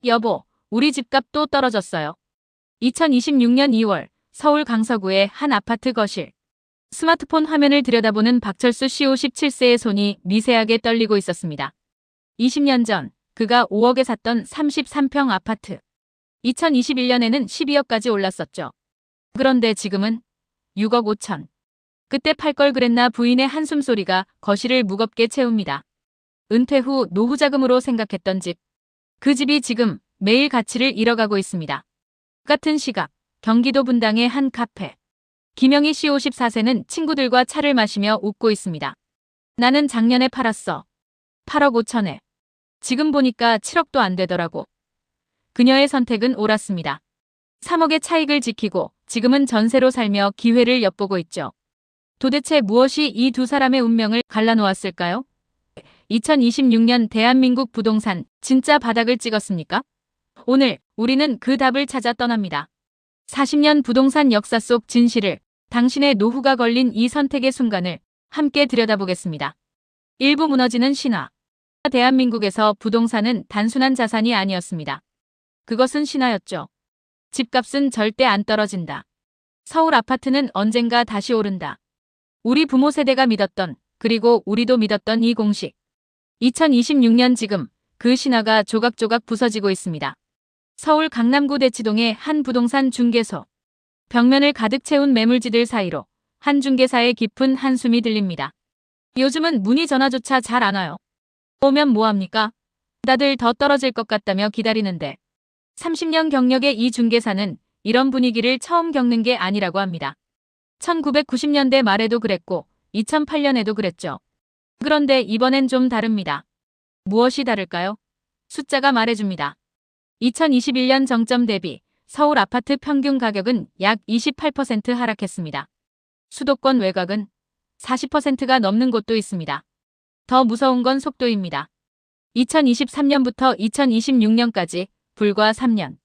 여보, 우리 집값 또 떨어졌어요. 2026년 2월 서울 강서구의 한 아파트 거실. 스마트폰 화면을 들여다보는 박철수 씨 57세의 손이 미세하게 떨리고 있었습니다. 20년 전 그가 5억에 샀던 33평 아파트. 2021년에는 12억까지 올랐었죠. 그런데 지금은 6억 5천. 그때 팔 걸 그랬나 부인의 한숨소리가 거실을 무겁게 채웁니다. 은퇴 후 노후 자금으로 생각했던 집. 그 집이 지금 매일 가치를 잃어가고 있습니다. 같은 시각 경기도 분당의 한 카페. 김영희 씨 54세는 친구들과 차를 마시며 웃고 있습니다. 나는 작년에 팔았어. 8억 5천에. 지금 보니까 7억도 안 되더라고. 그녀의 선택은 옳았습니다. 3억의 차익을 지키고 지금은 전세로 살며 기회를 엿보고 있죠. 도대체 무엇이 이 두 사람의 운명을 갈라놓았을까요? 2026년 대한민국 부동산 진짜 바닥을 찍었습니까? 오늘 우리는 그 답을 찾아 떠납니다. 40년 부동산 역사 속 진실을, 당신의 노후가 걸린 이 선택의 순간을 함께 들여다보겠습니다. 일부 무너지는 신화. 대한민국에서 부동산은 단순한 자산이 아니었습니다. 그것은 신화였죠. 집값은 절대 안 떨어진다. 서울 아파트는 언젠가 다시 오른다. 우리 부모 세대가 믿었던, 그리고 우리도 믿었던 이 공식. 2026년 지금 그 신화가 조각조각 부서지고 있습니다. 서울 강남구 대치동의 한 부동산 중개소. 벽면을 가득 채운 매물지들 사이로 한 중개사의 깊은 한숨이 들립니다. 요즘은 문의 전화조차 잘 안 와요. 오면 뭐합니까? 다들 더 떨어질 것 같다며 기다리는데 30년 경력의 이 중개사는 이런 분위기를 처음 겪는 게 아니라고 합니다. 1990년대 말에도 그랬고 2008년에도 그랬죠. 그런데 이번엔 좀 다릅니다. 무엇이 다를까요? 숫자가 말해줍니다. 2021년 정점 대비 서울 아파트 평균 가격은 약 28% 하락했습니다. 수도권 외곽은 40%가 넘는 곳도 있습니다. 더 무서운 건 속도입니다. 2023년부터 2026년까지 불과 3년.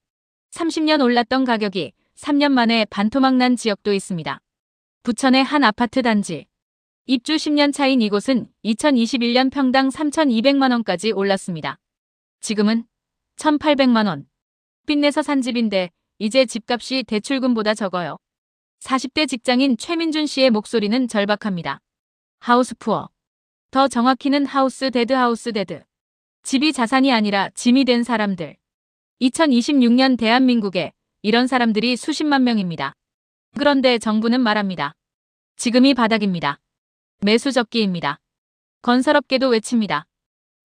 30년 올랐던 가격이 3년 만에 반토막 난 지역도 있습니다. 부천의 한 아파트 단지. 입주 10년 차인 이곳은 2021년 평당 3,200만 원까지 올랐습니다. 지금은 1,800만 원. 빚내서 산 집인데 이제 집값이 대출금보다 적어요. 40대 직장인 최민준 씨의 목소리는 절박합니다. 하우스 푸어. 더 정확히는 하우스 데드. 집이 자산이 아니라 짐이 된 사람들. 2026년 대한민국에 이런 사람들이 수십만 명입니다. 그런데 정부는 말합니다. 지금이 바닥입니다. 매수 적기입니다. 건설업계도 외칩니다.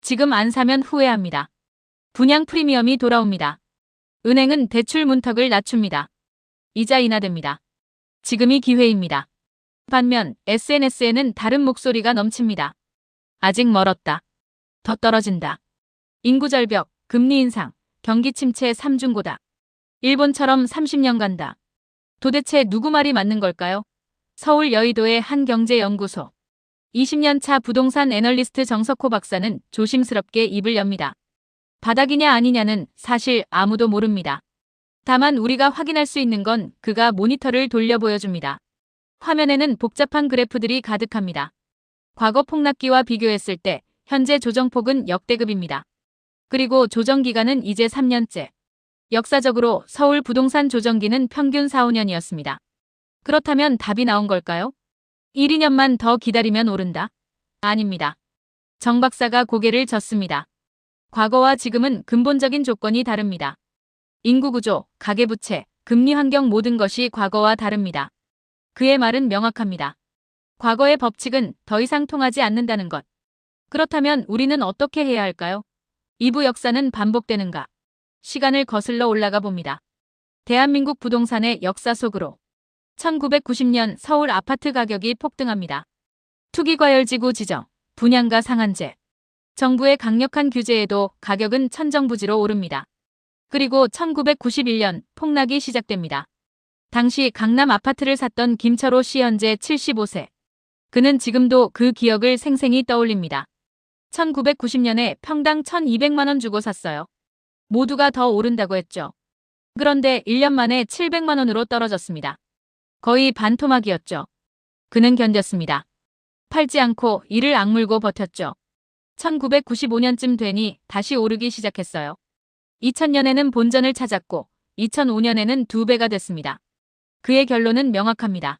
지금 안 사면 후회합니다. 분양 프리미엄이 돌아옵니다. 은행은 대출 문턱을 낮춥니다. 이자 인하됩니다. 지금이 기회입니다. 반면 SNS에는 다른 목소리가 넘칩니다. 아직 멀었다. 더 떨어진다. 인구 절벽, 금리 인상, 경기 침체 3중고다. 일본처럼 30년 간다. 도대체 누구 말이 맞는 걸까요? 서울 여의도의 한 경제연구소. 20년 차 부동산 애널리스트 정석호 박사는 조심스럽게 입을 엽니다. 바닥이냐 아니냐는 사실 아무도 모릅니다. 다만 우리가 확인할 수 있는 건 그가 모니터를 돌려 보여줍니다. 화면에는 복잡한 그래프들이 가득합니다. 과거 폭락기와 비교했을 때 현재 조정폭은 역대급입니다. 그리고 조정기간은 이제 3년째. 역사적으로 서울 부동산 조정기는 평균 4, 5년이었습니다. 그렇다면 답이 나온 걸까요? 1, 2년만 더 기다리면 오른다? 아닙니다. 정 박사가 고개를 젓습니다. 과거와 지금은 근본적인 조건이 다릅니다. 인구구조, 가계부채, 금리 환경 모든 것이 과거와 다릅니다. 그의 말은 명확합니다. 과거의 법칙은 더 이상 통하지 않는다는 것. 그렇다면 우리는 어떻게 해야 할까요? 이부 역사는 반복되는가? 시간을 거슬러 올라가 봅니다. 대한민국 부동산의 역사 속으로. 1990년 서울 아파트 가격이 폭등합니다. 투기과열지구 지정, 분양가 상한제. 정부의 강력한 규제에도 가격은 천정부지로 오릅니다. 그리고 1991년 폭락이 시작됩니다. 당시 강남 아파트를 샀던 김철호 씨 현재 75세. 그는 지금도 그 기억을 생생히 떠올립니다. 1990년에 평당 1,200만 원 주고 샀어요. 모두가 더 오른다고 했죠. 그런데 1년 만에 700만 원으로 떨어졌습니다. 거의 반토막이었죠. 그는 견뎠습니다. 팔지 않고 이를 악물고 버텼죠. 1995년쯤 되니 다시 오르기 시작했어요. 2000년에는 본전을 찾았고 2005년에는 2배가 됐습니다. 그의 결론은 명확합니다.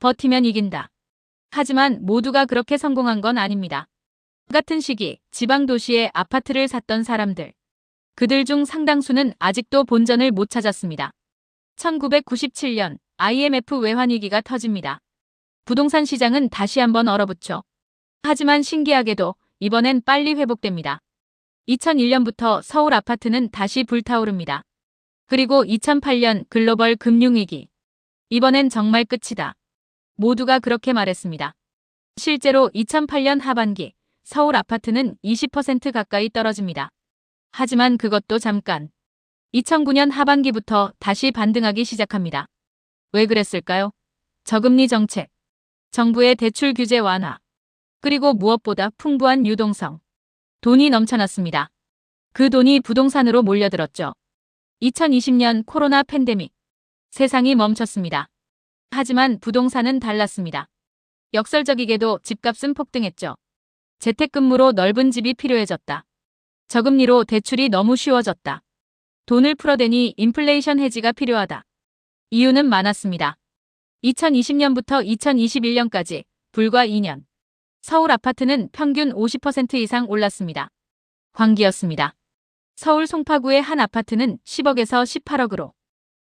버티면 이긴다. 하지만 모두가 그렇게 성공한 건 아닙니다. 같은 시기 지방 도시에 아파트를 샀던 사람들. 그들 중 상당수는 아직도 본전을 못 찾았습니다. 1997년 IMF 외환위기가 터집니다. 부동산 시장은 다시 한번 얼어붙죠. 하지만 신기하게도 이번엔 빨리 회복됩니다. 2001년부터 서울 아파트는 다시 불타오릅니다. 그리고 2008년 글로벌 금융위기. 이번엔 정말 끝이다. 모두가 그렇게 말했습니다. 실제로 2008년 하반기 서울 아파트는 20% 가까이 떨어집니다. 하지만 그것도 잠깐. 2009년 하반기부터 다시 반등하기 시작합니다. 왜 그랬을까요? 저금리 정책, 정부의 대출 규제 완화, 그리고 무엇보다 풍부한 유동성. 돈이 넘쳐났습니다. 그 돈이 부동산으로 몰려들었죠. 2020년 코로나 팬데믹. 세상이 멈췄습니다. 하지만 부동산은 달랐습니다. 역설적이게도 집값은 폭등했죠. 재택근무로 넓은 집이 필요해졌다. 저금리로 대출이 너무 쉬워졌다. 돈을 풀어대니 인플레이션 해지가 필요하다. 이유는 많았습니다. 2020년부터 2021년까지 불과 2년. 서울 아파트는 평균 50% 이상 올랐습니다. 광기였습니다. 서울 송파구의 한 아파트는 10억에서 18억으로.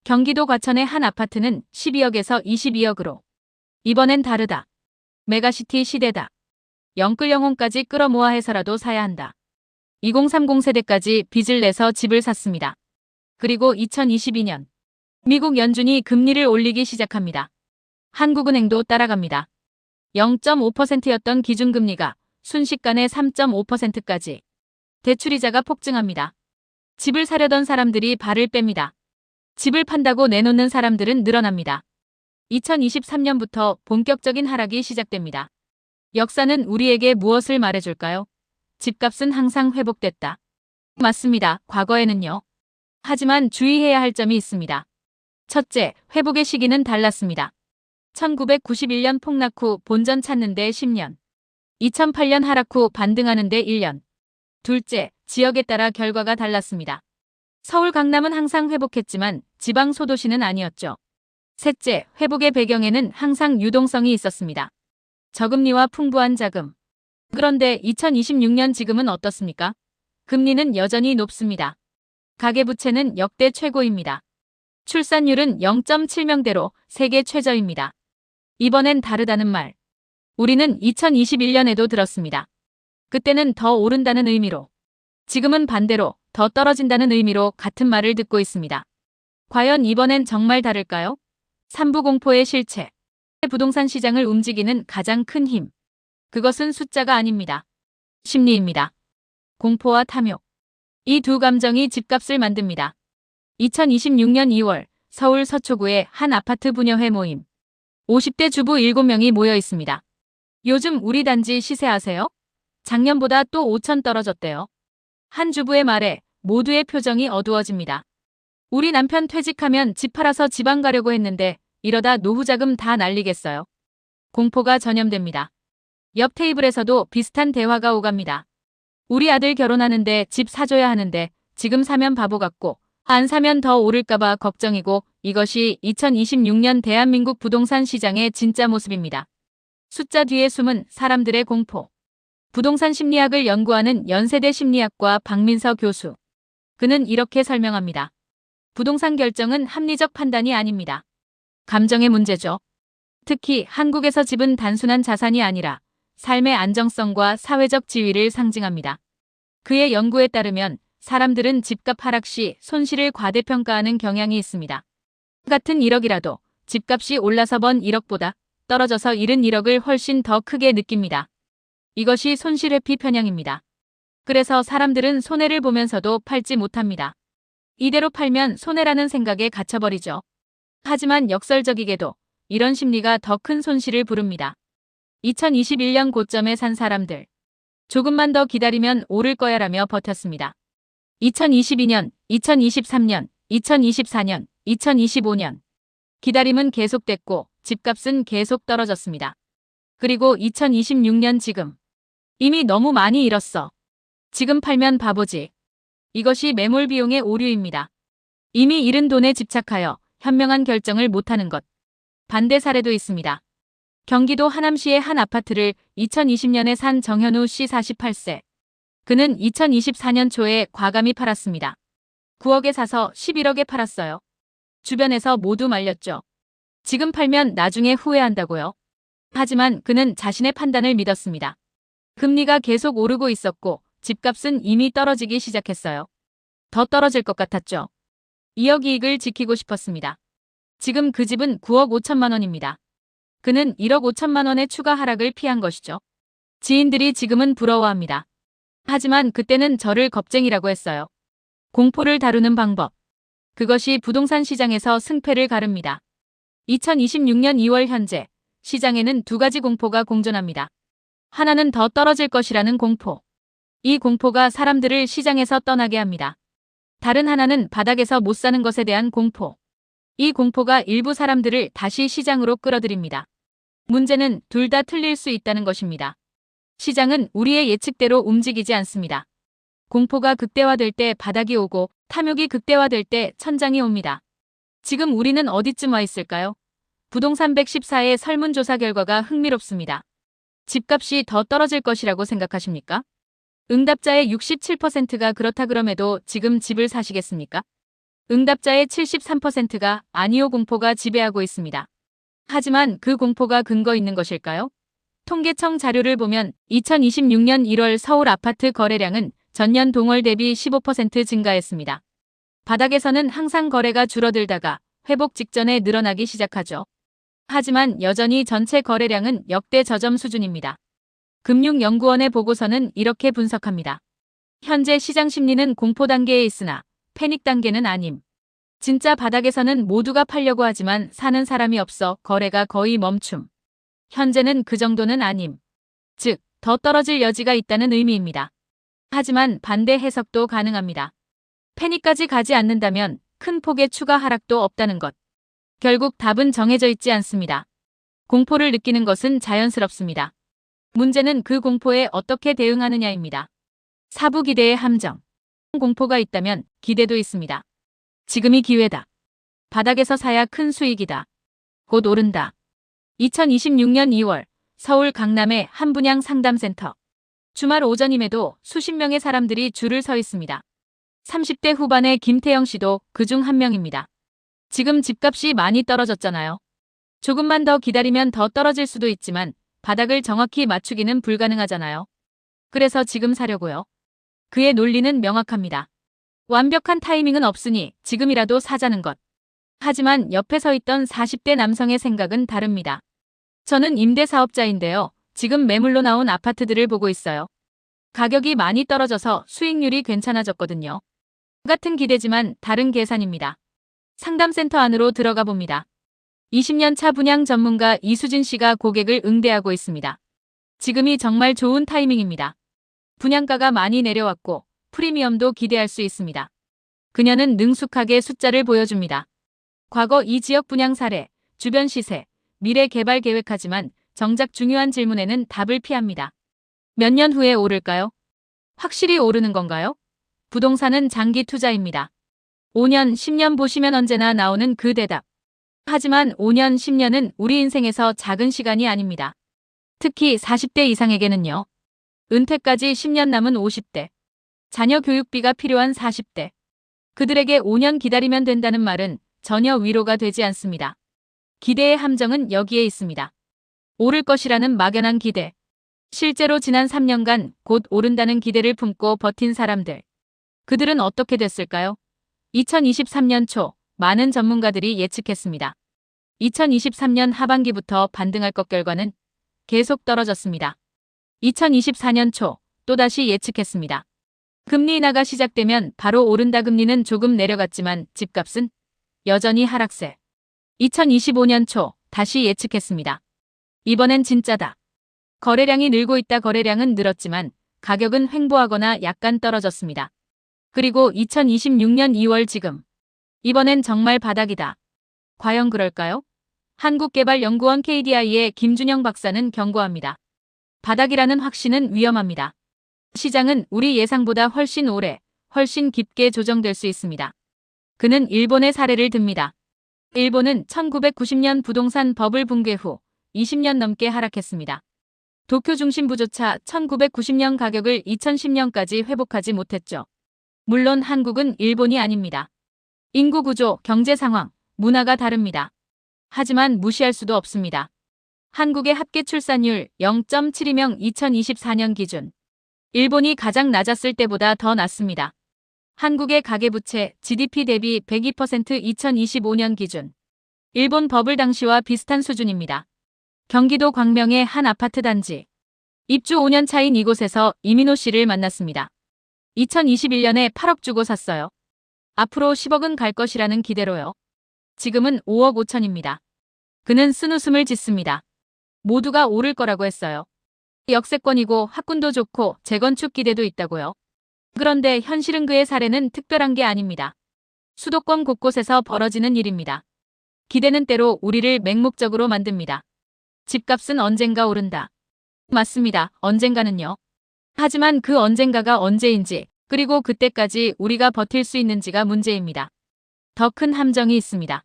경기도 과천의 한 아파트는 12억에서 22억으로. 이번엔 다르다. 메가시티 시대다. 영끌영혼까지 끌어모아 해서라도 사야 한다. 2030 세대까지 빚을 내서 집을 샀습니다. 그리고 2022년 미국 연준이 금리를 올리기 시작합니다. 한국은행도 따라갑니다. 0.5%였던 기준금리가 순식간에 3.5%까지. 대출이자가 폭증합니다. 집을 사려던 사람들이 발을 뺍니다. 집을 판다고 내놓는 사람들은 늘어납니다. 2023년부터 본격적인 하락이 시작됩니다. 역사는 우리에게 무엇을 말해줄까요? 집값은 항상 회복됐다. 맞습니다. 과거에는요. 하지만 주의해야 할 점이 있습니다. 첫째, 회복의 시기는 달랐습니다. 1991년 폭락 후 본전 찾는 데 10년. 2008년 하락 후 반등하는 데 1년. 둘째, 지역에 따라 결과가 달랐습니다. 서울 강남은 항상 회복했지만 지방 소도시는 아니었죠. 셋째, 회복의 배경에는 항상 유동성이 있었습니다. 저금리와 풍부한 자금. 그런데 2026년 지금은 어떻습니까? 금리는 여전히 높습니다. 가계부채는 역대 최고입니다. 출산율은 0.7명대로 세계 최저입니다. 이번엔 다르다는 말. 우리는 2021년에도 들었습니다. 그때는 더 오른다는 의미로. 지금은 반대로 더 떨어진다는 의미로 같은 말을 듣고 있습니다. 과연 이번엔 정말 다를까요? 3부 공포의 실체. 부동산 시장을 움직이는 가장 큰 힘. 그것은 숫자가 아닙니다. 심리입니다. 공포와 탐욕. 이 두 감정이 집값을 만듭니다. 2026년 2월 서울 서초구의 한 아파트 분여회 모임. 50대 주부 7명이 모여 있습니다. 요즘 우리 단지 시세 아세요? 작년보다 또 5천 떨어졌대요. 한 주부의 말에 모두의 표정이 어두워집니다. 우리 남편 퇴직하면 집 팔아서 지방 가려고 했는데 이러다 노후자금 다 날리겠어요. 공포가 전염됩니다. 옆 테이블에서도 비슷한 대화가 오갑니다. 우리 아들 결혼하는데 집 사줘야 하는데 지금 사면 바보 같고 안 사면 더 오를까봐 걱정이고 이것이 2026년 대한민국 부동산 시장의 진짜 모습입니다. 숫자 뒤에 숨은 사람들의 공포. 부동산 심리학을 연구하는 연세대 심리학과 박민서 교수. 그는 이렇게 설명합니다. 부동산 결정은 합리적 판단이 아닙니다. 감정의 문제죠. 특히 한국에서 집은 단순한 자산이 아니라 삶의 안정성과 사회적 지위를 상징합니다. 그의 연구에 따르면 사람들은 집값 하락 시 손실을 과대평가하는 경향이 있습니다. 같은 1억이라도 집값이 올라서 번 1억보다 떨어져서 잃은 1억을 훨씬 더 크게 느낍니다. 이것이 손실회피 편향입니다. 그래서 사람들은 손해를 보면서도 팔지 못합니다. 이대로 팔면 손해라는 생각에 갇혀버리죠. 하지만 역설적이게도 이런 심리가 더 큰 손실을 부릅니다. 2021년 고점에 산 사람들. 조금만 더 기다리면 오를 거야라며 버텼습니다. 2022년, 2023년, 2024년, 2025년. 기다림은 계속됐고 집값은 계속 떨어졌습니다. 그리고 2026년 지금. 이미 너무 많이 잃었어. 지금 팔면 바보지. 이것이 매몰 비용의 오류입니다. 이미 잃은 돈에 집착하여 현명한 결정을 못하는 것. 반대 사례도 있습니다. 경기도 하남시의 한 아파트를 2020년에 산 정현우 씨 48세. 그는 2024년 초에 과감히 팔았습니다. 9억에 사서 11억에 팔았어요. 주변에서 모두 말렸죠. 지금 팔면 나중에 후회한다고요. 하지만 그는 자신의 판단을 믿었습니다. 금리가 계속 오르고 있었고 집값은 이미 떨어지기 시작했어요. 더 떨어질 것 같았죠. 2억 이익을 지키고 싶었습니다. 지금 그 집은 9억 5천만 원입니다. 그는 1억 5천만 원의 추가 하락을 피한 것이죠. 지인들이 지금은 부러워합니다. 하지만 그때는 저를 겁쟁이라고 했어요. 공포를 다루는 방법. 그것이 부동산 시장에서 승패를 가릅니다. 2026년 2월 현재 시장에는 두 가지 공포가 공존합니다. 하나는 더 떨어질 것이라는 공포. 이 공포가 사람들을 시장에서 떠나게 합니다. 다른 하나는 바닥에서 못 사는 것에 대한 공포. 이 공포가 일부 사람들을 다시 시장으로 끌어들입니다. 문제는 둘 다 틀릴 수 있다는 것입니다. 시장은 우리의 예측대로 움직이지 않습니다. 공포가 극대화될 때 바닥이 오고 탐욕이 극대화될 때 천장이 옵니다. 지금 우리는 어디쯤 와 있을까요? 부동산 114의 설문조사 결과가 흥미롭습니다. 집값이 더 떨어질 것이라고 생각하십니까? 응답자의 67%가 그렇다 그럼에도 지금 집을 사시겠습니까? 응답자의 73%가 아니요 공포가 지배하고 있습니다. 하지만 그 공포가 근거 있는 것일까요? 통계청 자료를 보면 2026년 1월 서울 아파트 거래량은 전년 동월 대비 15% 증가했습니다. 바닥에서는 항상 거래가 줄어들다가 회복 직전에 늘어나기 시작하죠. 하지만 여전히 전체 거래량은 역대 저점 수준입니다. 금융연구원의 보고서는 이렇게 분석합니다. 현재 시장 심리는 공포 단계에 있으나 패닉 단계는 아님. 진짜 바닥에서는 모두가 팔려고 하지만 사는 사람이 없어 거래가 거의 멈춤. 현재는 그 정도는 아님. 즉, 더 떨어질 여지가 있다는 의미입니다. 하지만 반대 해석도 가능합니다. 패닉까지 가지 않는다면 큰 폭의 추가 하락도 없다는 것. 결국 답은 정해져 있지 않습니다. 공포를 느끼는 것은 자연스럽습니다. 문제는 그 공포에 어떻게 대응하느냐입니다. 사부 기대의 함정. 공포가 있다면 기대도 있습니다. 지금이 기회다. 바닥에서 사야 큰 수익이다. 곧 오른다. 2026년 2월 서울 강남의 한 분양 상담센터. 주말 오전임에도 수십 명의 사람들이 줄을 서 있습니다. 30대 후반의 김태영 씨도 그중 한 명입니다. 지금 집값이 많이 떨어졌잖아요. 조금만 더 기다리면 더 떨어질 수도 있지만 바닥을 정확히 맞추기는 불가능하잖아요. 그래서 지금 사려고요. 그의 논리는 명확합니다. 완벽한 타이밍은 없으니 지금이라도 사자는 것. 하지만 옆에 서 있던 40대 남성의 생각은 다릅니다. 저는 임대사업자인데요. 지금 매물로 나온 아파트들을 보고 있어요. 가격이 많이 떨어져서 수익률이 괜찮아졌거든요. 같은 기대지만 다른 계산입니다. 상담센터 안으로 들어가 봅니다. 20년 차 분양 전문가 이수진 씨가 고객을 응대하고 있습니다. 지금이 정말 좋은 타이밍입니다. 분양가가 많이 내려왔고 프리미엄도 기대할 수 있습니다. 그녀는 능숙하게 숫자를 보여줍니다. 과거 이 지역 분양 사례, 주변 시세, 미래 개발 계획하지만 정작 중요한 질문에는 답을 피합니다. 몇 년 후에 오를까요? 확실히 오르는 건가요? 부동산은 장기 투자입니다. 5년, 10년 보시면 언제나 나오는 그 대답. 하지만 5년, 10년은 우리 인생에서 작은 시간이 아닙니다. 특히 40대 이상에게는요. 은퇴까지 10년 남은 50대. 자녀 교육비가 필요한 40대. 그들에게 5년 기다리면 된다는 말은 전혀 위로가 되지 않습니다. 기대의 함정은 여기에 있습니다. 오를 것이라는 막연한 기대. 실제로 지난 3년간 곧 오른다는 기대를 품고 버틴 사람들. 그들은 어떻게 됐을까요? 2023년 초 많은 전문가들이 예측했습니다. 2023년 하반기부터 반등할 것 결과는 계속 떨어졌습니다. 2024년 초 또다시 예측했습니다. 금리 인하가 시작되면 바로 오른다. 금리는 조금 내려갔지만 집값은 여전히 하락세. 2025년 초 다시 예측했습니다. 이번엔 진짜다. 거래량이 늘고 있다. 거래량은 늘었지만 가격은 횡보하거나 약간 떨어졌습니다. 그리고 2026년 2월 지금. 이번엔 정말 바닥이다. 과연 그럴까요? 한국개발연구원 KDI의 김준영 박사는 경고합니다. 바닥이라는 확신은 위험합니다. 시장은 우리 예상보다 훨씬 오래, 훨씬 깊게 조정될 수 있습니다. 그는 일본의 사례를 듭니다. 일본은 1990년 부동산 버블 붕괴 후 20년 넘게 하락했습니다. 도쿄 중심부조차 1990년 가격을 2010년까지 회복하지 못했죠. 물론 한국은 일본이 아닙니다. 인구 구조, 경제 상황, 문화가 다릅니다. 하지만 무시할 수도 없습니다. 한국의 합계 출산율 0.72명 2024년 기준. 일본이 가장 낮았을 때보다 더 낮습니다. 한국의 가계부채 GDP 대비 102% 2025년 기준. 일본 버블 당시와 비슷한 수준입니다. 경기도 광명의 한 아파트 단지. 입주 5년 차인 이곳에서 이민호 씨를 만났습니다. 2021년에 8억 주고 샀어요. 앞으로 10억은 갈 것이라는 기대로요. 지금은 5억 5천입니다. 그는 쓴웃음을 짓습니다. 모두가 오를 거라고 했어요. 역세권이고 학군도 좋고 재건축 기대도 있다고요. 그런데 현실은 그의 사례는 특별한 게 아닙니다. 수도권 곳곳에서 벌어지는 일입니다. 기대는 때로 우리를 맹목적으로 만듭니다. 집값은 언젠가 오른다. 맞습니다. 언젠가는요. 하지만 그 언젠가가 언제인지, 그리고 그때까지 우리가 버틸 수 있는지가 문제입니다. 더 큰 함정이 있습니다.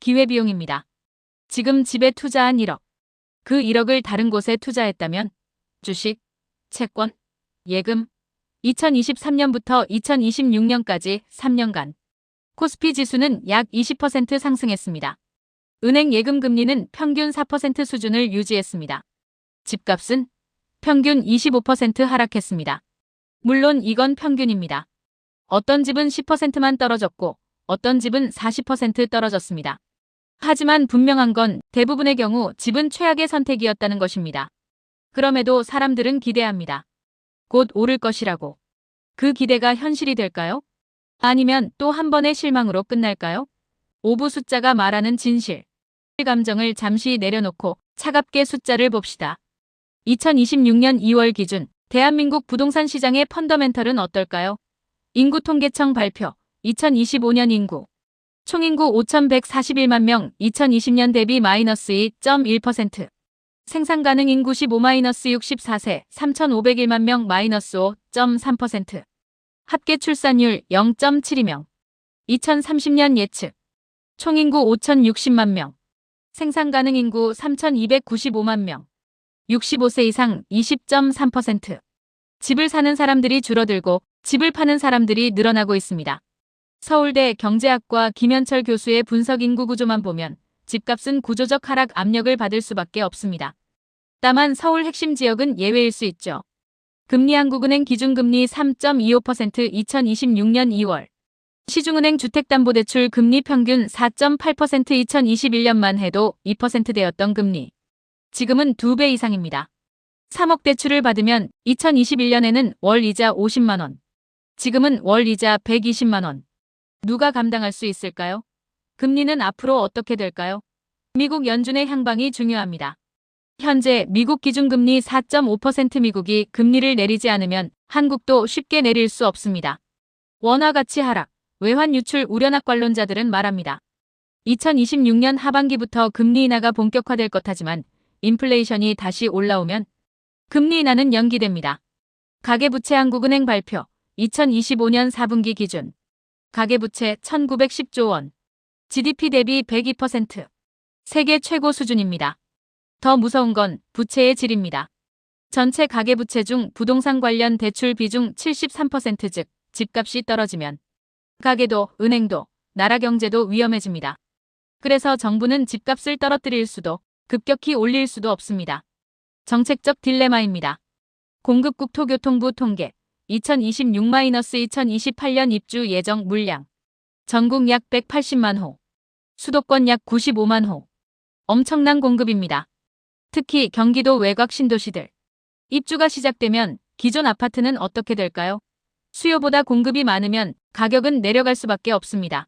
기회비용입니다. 지금 집에 투자한 1억. 그 1억을 다른 곳에 투자했다면 주식, 채권, 예금. 2023년부터 2026년까지 3년간 코스피 지수는 약 20% 상승했습니다. 은행 예금 금리는 평균 4% 수준을 유지했습니다. 집값은 평균 25% 하락했습니다. 물론 이건 평균입니다. 어떤 집은 10%만 떨어졌고 어떤 집은 40% 떨어졌습니다. 하지만 분명한 건 대부분의 경우 집은 최악의 선택이었다는 것입니다. 그럼에도 사람들은 기대합니다. 곧 오를 것이라고. 그 기대가 현실이 될까요? 아니면 또 한 번의 실망으로 끝날까요? 오부 숫자가 말하는 진실. 감정을 잠시 내려놓고 차갑게 숫자를 봅시다. 2026년 2월 기준 대한민국 부동산 시장의 펀더멘털은 어떨까요? 인구통계청 발표 2025년 인구 총인구 5,141만 명 2020년 대비 마이너스 2.1% 생산 가능 인구 15-64세 3,501만 명 마이너스 5.3% 합계 출산율 0.72명 2030년 예측 총인구 5,060만 명 생산 가능 인구 3,295만 명 65세 이상 20.3% 집을 사는 사람들이 줄어들고 집을 파는 사람들이 늘어나고 있습니다. 서울대 경제학과 김현철 교수의 분석 인구 구조만 보면 집값은 구조적 하락 압력을 받을 수밖에 없습니다. 다만 서울 핵심 지역은 예외일 수 있죠. 금리 한국은행 기준금리 3.25% 2026년 2월 시중은행 주택담보대출 금리 평균 4.8% 2021년만 해도 2%대였던 금리. 지금은 2배 이상입니다. 3억 대출을 받으면 2021년에는 월 이자 50만 원. 지금은 월 이자 120만 원. 누가 감당할 수 있을까요? 금리는 앞으로 어떻게 될까요? 미국 연준의 향방이 중요합니다. 현재 미국 기준금리 4.5% 미국이 금리를 내리지 않으면 한국도 쉽게 내릴 수 없습니다. 원화 가치 하락, 외환 유출 우려 낙관론자들은 말합니다. 2026년 하반기부터 금리 인하가 본격화될 것하지만 인플레이션이 다시 올라오면 금리 인하는 연기됩니다. 가계부채 한국은행 발표 2025년 4분기 기준 가계부채 1,910조 원 GDP 대비 102% 세계 최고 수준입니다. 더 무서운 건 부채의 질입니다. 전체 가계부채 중 부동산 관련 대출 비중 73% 즉 집값이 떨어지면 가계도 은행도 나라 경제도 위험해집니다. 그래서 정부는 집값을 떨어뜨릴 수도 급격히 올릴 수도 없습니다. 정책적 딜레마입니다. 공급국토교통부 통계 2026-2028년 입주 예정 물량 전국 약 180만 호, 수도권 약 95만 호. 엄청난 공급입니다. 특히 경기도 외곽 신도시들. 입주가 시작되면 기존 아파트는 어떻게 될까요? 수요보다 공급이 많으면 가격은 내려갈 수밖에 없습니다.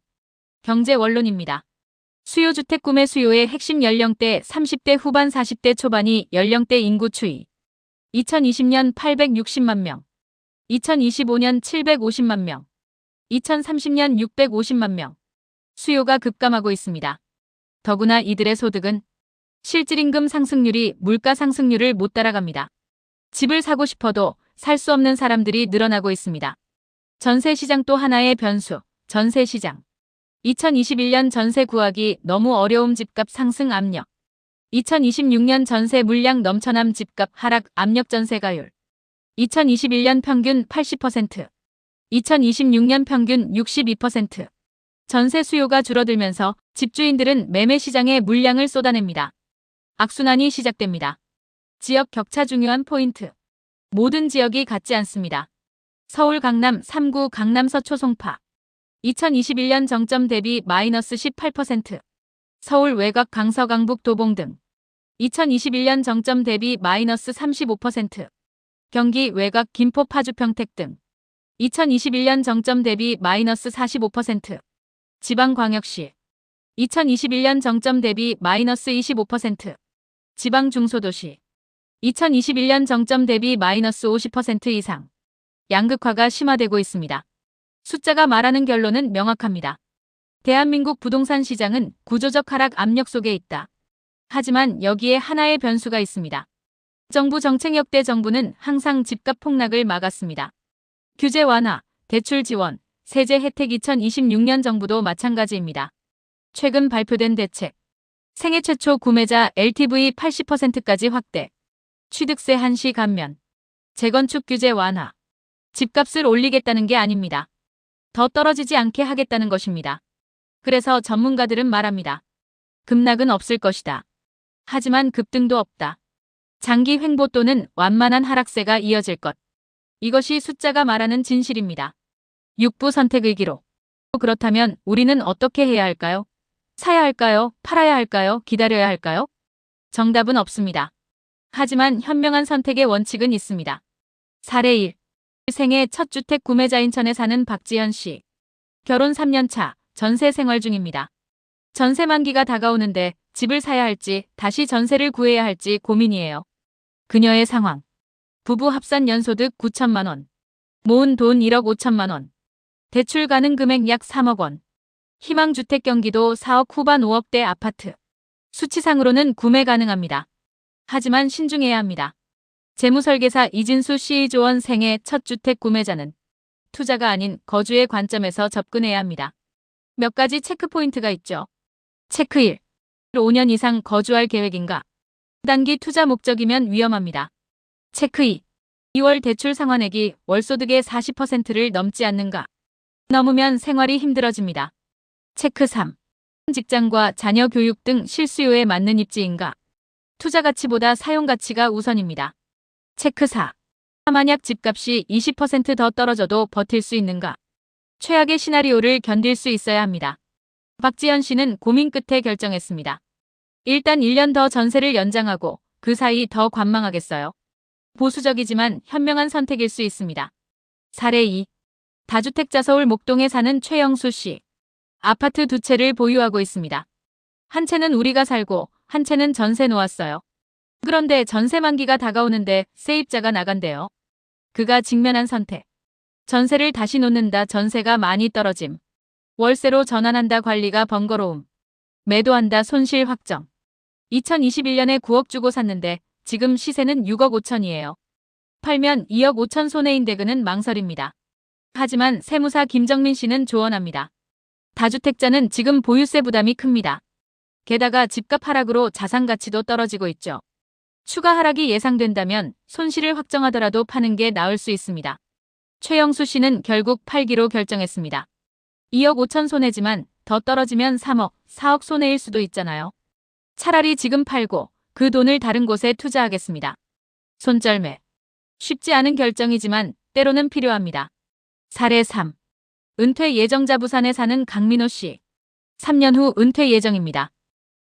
경제 원론입니다. 수요주택 구매 수요의 핵심 연령대 30대 후반 40대 초반이 연령대 인구 추이. 2020년 860만 명, 2025년 750만 명, 2030년 650만 명. 수요가 급감하고 있습니다. 더구나 이들의 소득은 실질임금 상승률이 물가 상승률을 못 따라갑니다. 집을 사고 싶어도 살 수 없는 사람들이 늘어나고 있습니다. 전세시장 또 하나의 변수, 전세시장. 2021년 전세 구하기 너무 어려움 집값 상승 압력. 2026년 전세 물량 넘쳐남 집값 하락 압력 전세가율. 2021년 평균 80%, 2026년 평균 62%. 전세 수요가 줄어들면서 집주인들은 매매 시장에 물량을 쏟아냅니다. 악순환이 시작됩니다. 지역 격차 중요한 포인트. 모든 지역이 같지 않습니다. 서울 강남 3구 강남 서초 송파. 2021년 정점 대비 마이너스 18%. 서울 외곽 강서 강북 도봉 등. 2021년 정점 대비 마이너스 35%. 경기 외곽 김포 파주 평택 등. 2021년 정점 대비 마이너스 45%. 지방광역시. 2021년 정점 대비 마이너스 25%. 지방 중소도시. 2021년 정점 대비 마이너스 50% 이상. 양극화가 심화되고 있습니다. 숫자가 말하는 결론은 명확합니다. 대한민국 부동산 시장은 구조적 하락 압력 속에 있다. 하지만 여기에 하나의 변수가 있습니다. 정부 정책 역대 정부는 항상 집값 폭락을 막았습니다. 규제 완화, 대출 지원, 세제 혜택 2026년 정부도 마찬가지입니다. 최근 발표된 대책. 생애 최초 구매자 LTV 80%까지 확대. 취득세 한시 감면. 재건축 규제 완화. 집값을 올리겠다는 게 아닙니다. 더 떨어지지 않게 하겠다는 것입니다. 그래서 전문가들은 말합니다. 급락은 없을 것이다. 하지만 급등도 없다. 장기 횡보 또는 완만한 하락세가 이어질 것. 이것이 숫자가 말하는 진실입니다. 6부 선택의 기록. 그렇다면 우리는 어떻게 해야 할까요? 사야 할까요? 팔아야 할까요? 기다려야 할까요? 정답은 없습니다. 하지만 현명한 선택의 원칙은 있습니다. 사례 1. 생애 첫 주택 구매자 인천에 사는 박지현 씨. 결혼 3년 차, 전세 생활 중입니다. 전세 만기가 다가오는데 집을 사야 할지 다시 전세를 구해야 할지 고민이에요. 그녀의 상황. 부부 합산 연소득 9천만 원. 모은 돈 1억 5천만 원. 대출 가능 금액 약 3억 원. 희망주택 경기도 4억 후반 5억대 아파트. 수치상으로는 구매 가능합니다. 하지만 신중해야 합니다. 재무설계사 이진수 CE조원 생애 첫 주택 구매자는 투자가 아닌 거주의 관점에서 접근해야 합니다. 몇 가지 체크 포인트가 있죠. 체크 1. 5년 이상 거주할 계획인가? 단기 투자 목적이면 위험합니다. 체크 2. 2월 대출 상환액이 월소득의 40%를 넘지 않는가? 넘으면 생활이 힘들어집니다. 체크 3. 직장과 자녀 교육 등 실수요에 맞는 입지인가? 투자 가치보다 사용 가치가 우선입니다. 체크 4. 만약 집값이 20% 더 떨어져도 버틸 수 있는가? 최악의 시나리오를 견딜 수 있어야 합니다. 박지현 씨는 고민 끝에 결정했습니다. 일단 1년 더 전세를 연장하고 그 사이 더 관망하겠어요. 보수적이지만 현명한 선택일 수 있습니다. 사례 2. 다주택자 서울 목동에 사는 최영수 씨. 아파트 2채를 보유하고 있습니다. 한 채는 우리가 살고 한 채는 전세 놓았어요. 그런데 전세 만기가 다가오는데 세입자가 나간대요. 그가 직면한 선택. 전세를 다시 놓는다. 전세가 많이 떨어짐. 월세로 전환한다. 관리가 번거로움. 매도한다. 손실 확정. 2021년에 9억 주고 샀는데 지금 시세는 6억 5천이에요. 팔면 2억 5천 손해인데 그는 망설입니다. 하지만 세무사 김정민 씨는 조언합니다. 다주택자는 지금 보유세 부담이 큽니다. 게다가 집값 하락으로 자산 가치도 떨어지고 있죠. 추가 하락이 예상된다면 손실을 확정하더라도 파는 게 나을 수 있습니다. 최영수 씨는 결국 팔기로 결정했습니다. 2억 5천 손해지만 더 떨어지면 3억, 4억 손해일 수도 있잖아요. 차라리 지금 팔고 그 돈을 다른 곳에 투자하겠습니다. 손절매. 쉽지 않은 결정이지만 때로는 필요합니다. 사례 3. 은퇴 예정자 부산에 사는 강민호 씨. 3년 후 은퇴 예정입니다.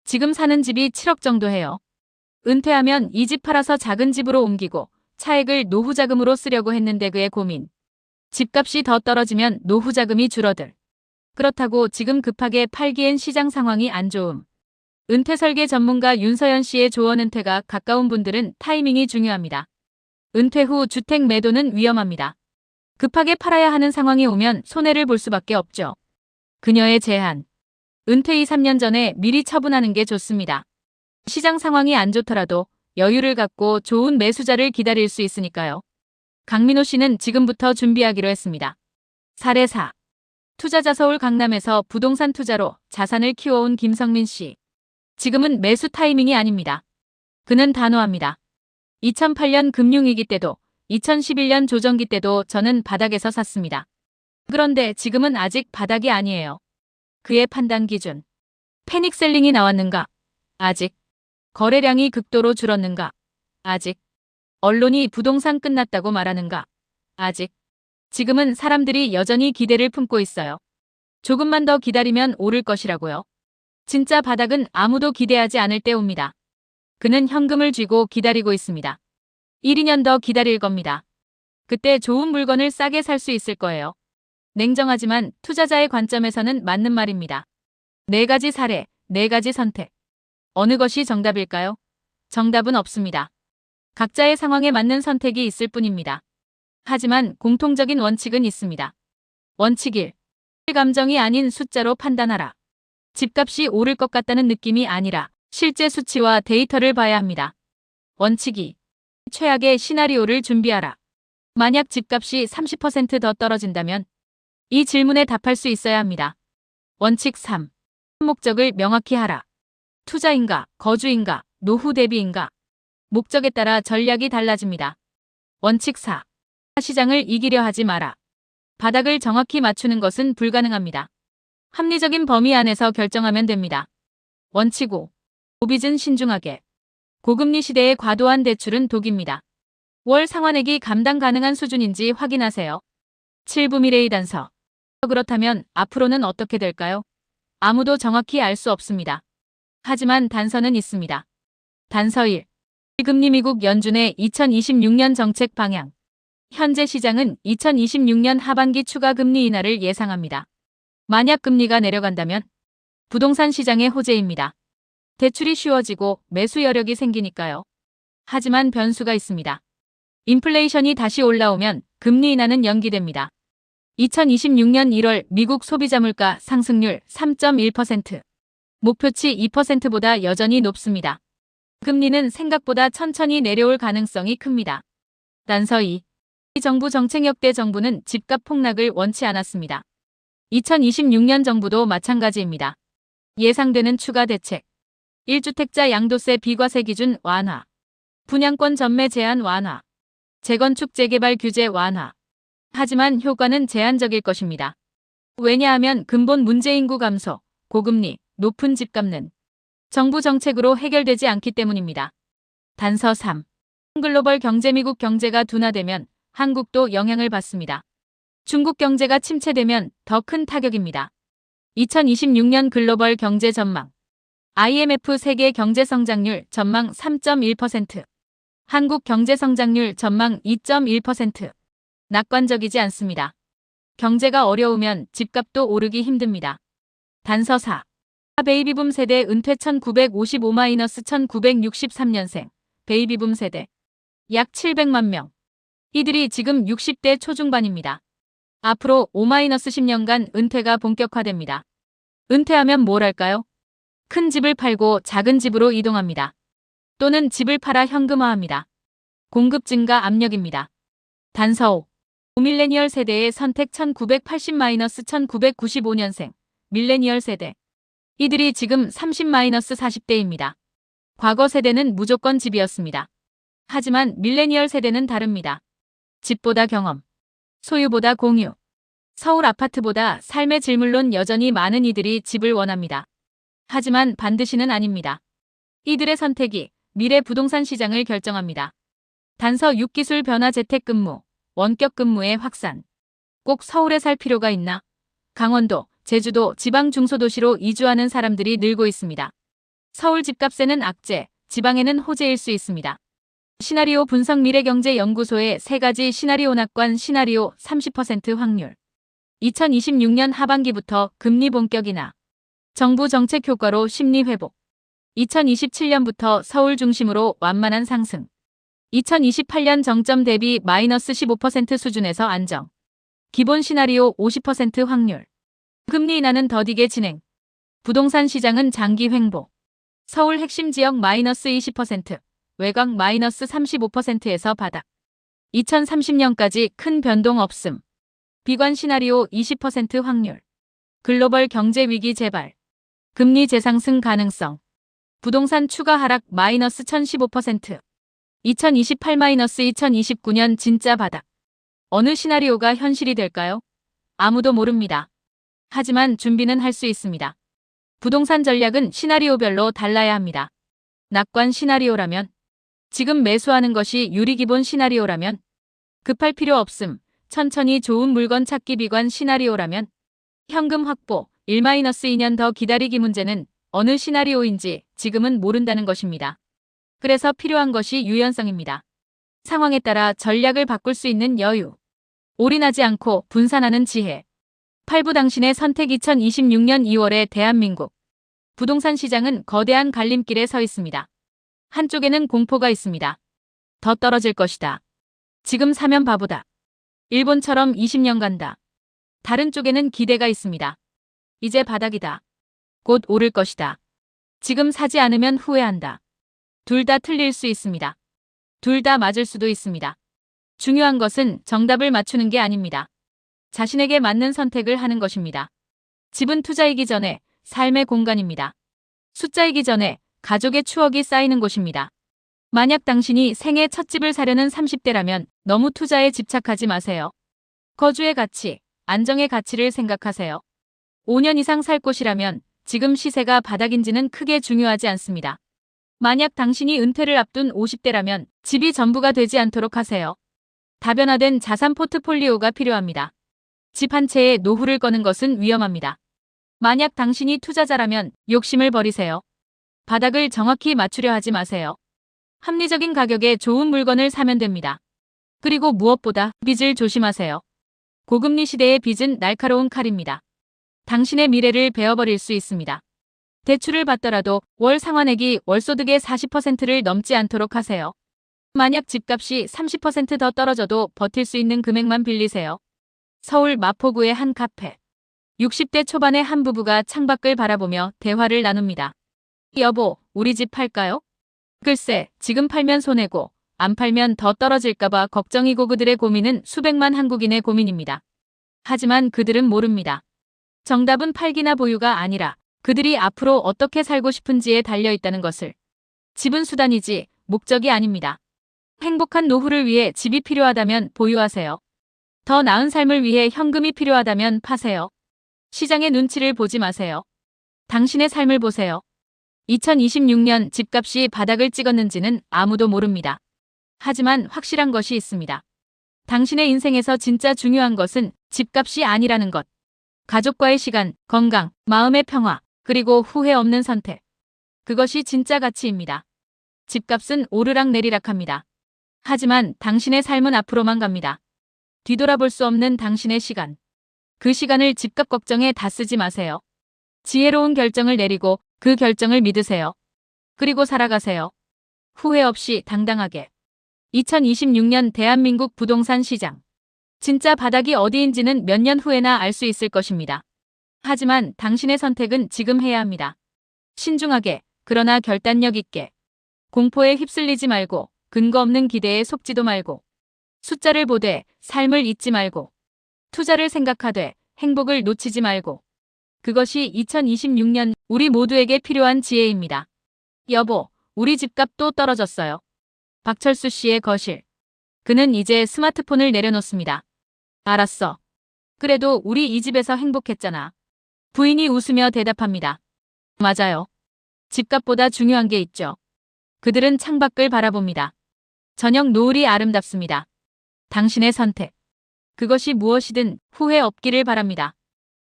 지금 사는 집이 7억 정도 해요. 은퇴하면 이 집 팔아서 작은 집으로 옮기고 차액을 노후 자금으로 쓰려고 했는데 그의 고민. 집값이 더 떨어지면 노후 자금이 줄어들. 그렇다고 지금 급하게 팔기엔 시장 상황이 안 좋음. 은퇴 설계 전문가 윤서연 씨의 조언. 은퇴가 가까운 분들은 타이밍이 중요합니다. 은퇴 후 주택 매도는 위험합니다. 급하게 팔아야 하는 상황이 오면 손해를 볼 수밖에 없죠. 그녀의 제안. 은퇴 2, 3년 전에 미리 처분하는 게 좋습니다. 시장 상황이 안 좋더라도 여유를 갖고 좋은 매수자를 기다릴 수 있으니까요. 강민호 씨는 지금부터 준비하기로 했습니다. 사례 4. 투자자 서울 강남에서 부동산 투자로 자산을 키워온 김성민 씨. 지금은 매수 타이밍이 아닙니다. 그는 단호합니다. 2008년 금융위기 때도 2011년 조정기 때도 저는 바닥에서 샀습니다. 그런데 지금은 아직 바닥이 아니에요. 그의 판단 기준. 패닉셀링이 나왔는가? 아직. 거래량이 극도로 줄었는가? 아직. 언론이 부동산 끝났다고 말하는가? 아직. 지금은 사람들이 여전히 기대를 품고 있어요. 조금만 더 기다리면 오를 것이라고요. 진짜 바닥은 아무도 기대하지 않을 때 옵니다. 그는 현금을 쥐고 기다리고 있습니다. 1, 2년 더 기다릴 겁니다. 그때 좋은 물건을 싸게 살 수 있을 거예요. 냉정하지만 투자자의 관점에서는 맞는 말입니다. 4가지 사례, 4가지 선택. 어느 것이 정답일까요? 정답은 없습니다. 각자의 상황에 맞는 선택이 있을 뿐입니다. 하지만 공통적인 원칙은 있습니다. 원칙 1. 감정이 아닌 숫자로 판단하라. 집값이 오를 것 같다는 느낌이 아니라 실제 수치와 데이터를 봐야 합니다. 원칙 2. 최악의 시나리오를 준비하라. 만약 집값이 30% 더 떨어진다면 이 질문에 답할 수 있어야 합니다. 원칙 3. 목적을 명확히 하라. 투자인가, 거주인가, 노후 대비인가. 목적에 따라 전략이 달라집니다. 원칙 4. 시장을 이기려 하지 마라. 바닥을 정확히 맞추는 것은 불가능합니다. 합리적인 범위 안에서 결정하면 됩니다. 원칙 5. 고빚은 신중하게. 고금리 시대의 과도한 대출은 독입니다. 월 상환액이 감당 가능한 수준인지 확인하세요. 7부 미래의 단서. 그렇다면 앞으로는 어떻게 될까요? 아무도 정확히 알 수 없습니다. 하지만 단서는 있습니다. 단서 1. 금리 미국 연준의 2026년 정책 방향. 현재 시장은 2026년 하반기 추가 금리 인하를 예상합니다. 만약 금리가 내려간다면 부동산 시장의 호재입니다. 대출이 쉬워지고 매수 여력이 생기니까요. 하지만 변수가 있습니다. 인플레이션이 다시 올라오면 금리 인하는 연기됩니다. 2026년 1월 미국 소비자 물가 상승률 3.1%. 목표치 2%보다 여전히 높습니다. 금리는 생각보다 천천히 내려올 가능성이 큽니다. 단서 2. 정부 정책 역대 정부는 집값 폭락을 원치 않았습니다. 2026년 정부도 마찬가지입니다. 예상되는 추가 대책. 1주택자 양도세 비과세 기준 완화. 분양권 전매 제한 완화. 재건축 재개발 규제 완화. 하지만 효과는 제한적일 것입니다. 왜냐하면 근본 문제 인구 감소, 고금리, 높은 집값는 정부 정책으로 해결되지 않기 때문입니다. 단서 3. 글로벌 경제 미국 경제가 둔화되면 한국도 영향을 받습니다. 중국 경제가 침체되면 더 큰 타격입니다. 2026년 글로벌 경제 전망. IMF 세계 경제 성장률 전망 3.1%. 한국 경제 성장률 전망 2.1%. 낙관적이지 않습니다. 경제가 어려우면 집값도 오르기 힘듭니다. 단서 4. 베이비붐 세대 은퇴 1955-1963년생. 베이비붐 세대. 약 700만 명. 이들이 지금 60대 초중반입니다. 앞으로 5-10년간 은퇴가 본격화됩니다. 은퇴하면 뭘 할까요? 큰 집을 팔고 작은 집으로 이동합니다. 또는 집을 팔아 현금화합니다. 공급 증가 압력입니다. 단서 5. 밀레니얼 세대의 선택 1980-1995년생. 밀레니얼 세대. 이들이 지금 30-40대입니다. 과거 세대는 무조건 집이었습니다. 하지만 밀레니얼 세대는 다릅니다. 집보다 경험, 소유보다 공유. 서울 아파트보다 삶의 질물론 여전히 많은 이들이 집을 원합니다. 하지만 반드시는 아닙니다. 이들의 선택이 미래 부동산 시장을 결정합니다. 단서 6. 기술 변화 재택근무, 원격 근무의 확산. 꼭 서울에 살 필요가 있나? 강원도, 제주도, 지방 중소도시로 이주하는 사람들이 늘고 있습니다. 서울 집값에는 악재, 지방에는 호재일 수 있습니다. 시나리오 분석 미래경제연구소의 3가지 시나리오 낙관 시나리오 30% 확률. 2026년 하반기부터 금리 본격 인하. 정부 정책 효과로 심리 회복. 2027년부터 서울 중심으로 완만한 상승. 2028년 정점 대비 -15% 수준에서 안정. 기본 시나리오 50% 확률. 금리 인하는 더디게 진행. 부동산 시장은 장기 횡보. 서울 핵심 지역 -20%, 외곽 -35%에서 바닥. 2030년까지 큰 변동 없음. 비관 시나리오 20% 확률. 글로벌 경제 위기 재발. 금리 재상승 가능성. 부동산 추가 하락 마이너스 1015%. 2028-2029년 진짜 바닥. 어느 시나리오가 현실이 될까요? 아무도 모릅니다. 하지만 준비는 할 수 있습니다. 부동산 전략은 시나리오별로 달라야 합니다. 낙관 시나리오라면, 지금 매수하는 것이 유리기본 시나리오라면, 급할 필요 없음, 천천히 좋은 물건 찾기 비관 시나리오라면, 현금 확보, 1-2년 더 기다리기 문제는 어느 시나리오인지 지금은 모른다는 것입니다. 그래서 필요한 것이 유연성입니다. 상황에 따라 전략을 바꿀 수 있는 여유. 올인하지 않고 분산하는 지혜. 8부 당신의 선택 2026년 2월의 대한민국. 부동산 시장은 거대한 갈림길에 서 있습니다. 한쪽에는 공포가 있습니다. 더 떨어질 것이다. 지금 사면 바보다. 일본처럼 20년 간다. 다른 쪽에는 기대가 있습니다. 이제 바닥이다. 곧 오를 것이다. 지금 사지 않으면 후회한다. 둘 다 틀릴 수 있습니다. 둘 다 맞을 수도 있습니다. 중요한 것은 정답을 맞추는 게 아닙니다. 자신에게 맞는 선택을 하는 것입니다. 집은 투자이기 전에 삶의 공간입니다. 숫자이기 전에 가족의 추억이 쌓이는 곳입니다. 만약 당신이 생애 첫 집을 사려는 30대라면 너무 투자에 집착하지 마세요. 거주의 가치, 안정의 가치를 생각하세요. 5년 이상 살 곳이라면 지금 시세가 바닥인지는 크게 중요하지 않습니다. 만약 당신이 은퇴를 앞둔 50대라면 집이 전부가 되지 않도록 하세요. 다변화된 자산 포트폴리오가 필요합니다. 집 한 채에 노후를 거는 것은 위험합니다. 만약 당신이 투자자라면 욕심을 버리세요. 바닥을 정확히 맞추려 하지 마세요. 합리적인 가격에 좋은 물건을 사면 됩니다. 그리고 무엇보다 빚을 조심하세요. 고금리 시대의 빚은 날카로운 칼입니다. 당신의 미래를 베어버릴 수 있습니다. 대출을 받더라도 월 상환액이 월소득의 40%를 넘지 않도록 하세요. 만약 집값이 30% 더 떨어져도 버틸 수 있는 금액만 빌리세요. 서울 마포구의 한 카페. 60대 초반의 한 부부가 창밖을 바라보며 대화를 나눕니다. 여보, 우리 집 팔까요? 글쎄, 지금 팔면 손해고 안 팔면 더 떨어질까봐 걱정이고 그들의 고민은 수백만 한국인의 고민입니다. 하지만 그들은 모릅니다. 정답은 팔기나 보유가 아니라 그들이 앞으로 어떻게 살고 싶은지에 달려있다는 것을. 집은 수단이지 목적이 아닙니다. 행복한 노후를 위해 집이 필요하다면 보유하세요. 더 나은 삶을 위해 현금이 필요하다면 파세요. 시장의 눈치를 보지 마세요. 당신의 삶을 보세요. 2026년 집값이 바닥을 찍었는지는 아무도 모릅니다. 하지만 확실한 것이 있습니다. 당신의 인생에서 진짜 중요한 것은 집값이 아니라는 것. 가족과의 시간, 건강, 마음의 평화, 그리고 후회 없는 선택. 그것이 진짜 가치입니다. 집값은 오르락 내리락 합니다. 하지만 당신의 삶은 앞으로만 갑니다. 뒤돌아볼 수 없는 당신의 시간. 그 시간을 집값 걱정에 다 쓰지 마세요. 지혜로운 결정을 내리고 그 결정을 믿으세요. 그리고 살아가세요. 후회 없이 당당하게. 2026년 대한민국 부동산 시장. 진짜 바닥이 어디인지는 몇 년 후에나 알 수 있을 것입니다. 하지만 당신의 선택은 지금 해야 합니다. 신중하게, 그러나 결단력 있게. 공포에 휩쓸리지 말고, 근거 없는 기대에 속지도 말고. 숫자를 보되 삶을 잊지 말고. 투자를 생각하되 행복을 놓치지 말고. 그것이 2026년 우리 모두에게 필요한 지혜입니다. 여보, 우리 집값 또 떨어졌어요. 박철수 씨의 거실. 그는 이제 스마트폰을 내려놓습니다. 알았어. 그래도 우리 이 집에서 행복했잖아. 부인이 웃으며 대답합니다. 맞아요. 집값보다 중요한 게 있죠. 그들은 창밖을 바라봅니다. 저녁 노을이 아름답습니다. 당신의 선택. 그것이 무엇이든 후회 없기를 바랍니다.